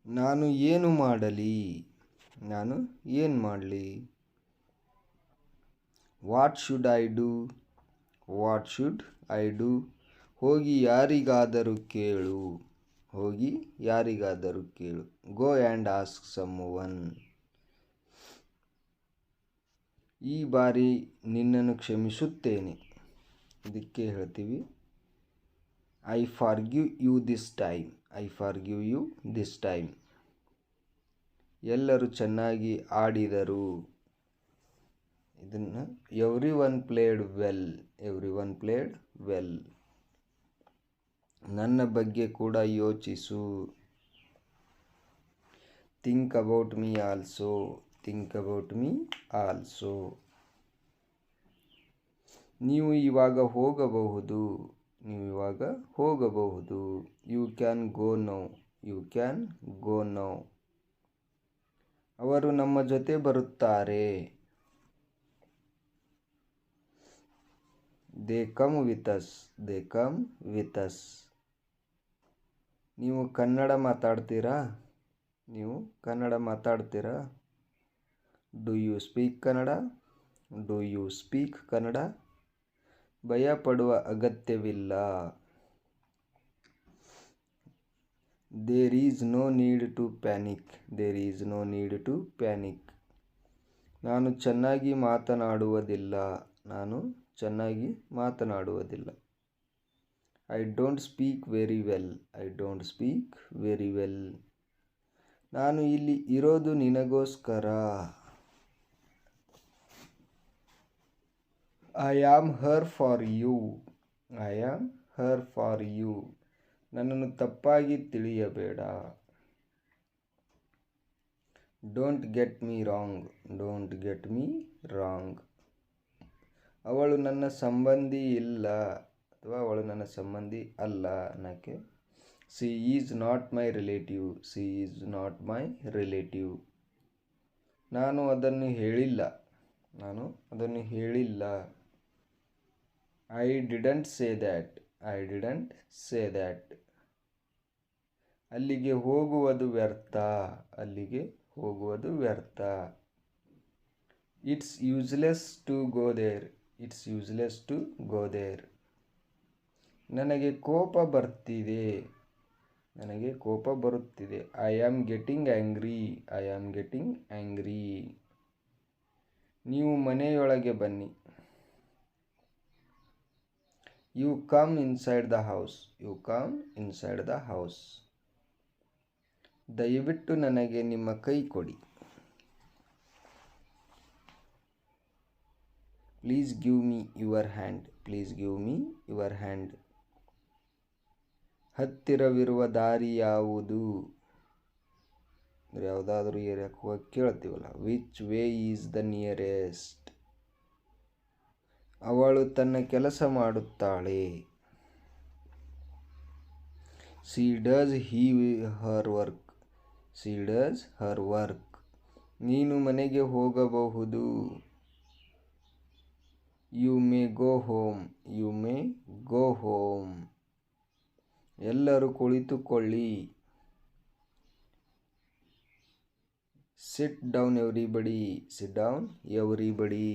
ನಾನು ಏನು ಮಾಡಲಿ, ನಾನು ಏನು ಮಾಡಲಿ. What should I do, what should I do. ಹೋಗಿ ಯಾರಿಗಾದರೂ ಕೇಳು, ಹೋಗಿ ಯಾರಿಗಾದರೂ ಕೇಳು. Go and ask someone. ಈ ಬಾರಿ ನಿನ್ನನ್ನು ಕ್ಷಮಿಸುತ್ತೇನೆ. ಇದಕ್ಕೆ ಹೇಳ್ತೀವಿ I forgive you this time, I forgive you this time. ಎಲ್ಲರೂ ಚೆನ್ನಾಗಿ ಆಡಿದರು. ಇದನ್ನು everyone played well, everyone played well. ನನ್ನ ಬಗ್ಗೆ ಕೂಡ ಯೋಚಿಸು. Think about me also, think about me also. ನೀವು ಇವಾಗ ಹೋಗಬಹುದು, ನೀವು ಇವಾಗ ಹೋಗಬಹುದು. You can go now, you can go now. ಅವರು ನಮ್ಮ ಜೊತೆ ಬರುತ್ತಾರೆ. They come with us, they come with us. ನೀವು ಕನ್ನಡ ಮಾತಾಡ್ತೀರಾ, ನೀವು ಕನ್ನಡ ಮಾತಾಡ್ತೀರಾ. Do you speak Kannada, do you speak Kannada. ಭಯ ಪಡುವ ಅಗತ್ಯವಿಲ್ಲ. There is no need to panic, there is no need to panic. ನಾನು ಚೆನ್ನಾಗಿ ಮಾತನಾಡುವುದಿಲ್ಲ, ನಾನು ಚೆನ್ನಾಗಿ ಮಾತನಾಡುವುದಿಲ್ಲ. I don't speak very well, I don't speak very well. ನಾನು ಇಲ್ಲಿ ಇರೋದು ನಿನಗೋಸ್ಕರ. I am here for you, I am here for you. ನನ್ನನ್ನು ತಪ್ಪಾಗಿ ತಿಳಿಯಬೇಡ. Don't get me wrong, don't get me wrong. ಅವಳು ನನ್ನ ಸಂಬಂಧಿ ಇಲ್ಲ ಅಥವಾ ಅವಳು ನನ್ನ ಸಂಬಂಧಿ ಅಲ್ಲ ಅನ್ನೋಕ್ಕೆ she is not my relative, she is not my relative. ನಾನು ಅದನ್ನು ಹೇಳಿಲ್ಲ, ನಾನು ಅದನ್ನು ಹೇಳಿಲ್ಲ. I didn't say that, I didn't say that. ಅಲ್ಲಿಗೆ ಹೋಗುವುದು ವ್ಯರ್ಥ, ಅಲ್ಲಿಗೆ ಹೋಗುವುದು ವ್ಯರ್ಥ. It's useless to go there, it's useless to go there. ನನಗೆ ಕೋಪ ಬರ್ತಿದೆ, ನನಗೆ ಕೋಪ ಬರುತ್ತಿದೆ. I am getting angry, I am getting angry. ನೀವು ಮನೆಯೊಳಗೆ ಬನ್ನಿ. You come inside the house, you come inside the house. ದಯವಿಟ್ಟು ನನಗೆ ನಿಮ್ಮ ಕೈ ಕೊಡಿ. Please give me your hand, please give me your hand. ಹತ್ತಿರವಿರುವ ದಾರಿ ಯಾವುದು? ಯಾವುದಾದ್ರೂ ಏರಿಯಾಕ್ಕೆ ಹೋಗಿ ಕೇಳ್ತೀವಲ್ಲ, which way is the nearest. ಅವಳು ತನ್ನ ಕೆಲಸ ಮಾಡುತ್ತಾಳೆ. She does her work, she does her work. ನೀನು ಮನೆಗೆ ಹೋಗಬಹುದು. You may go home, you may go home. ಎಲ್ಲರೂ ಕುಳಿತುಕೊಳ್ಳಿ. Sit down everybody, sit down everybody.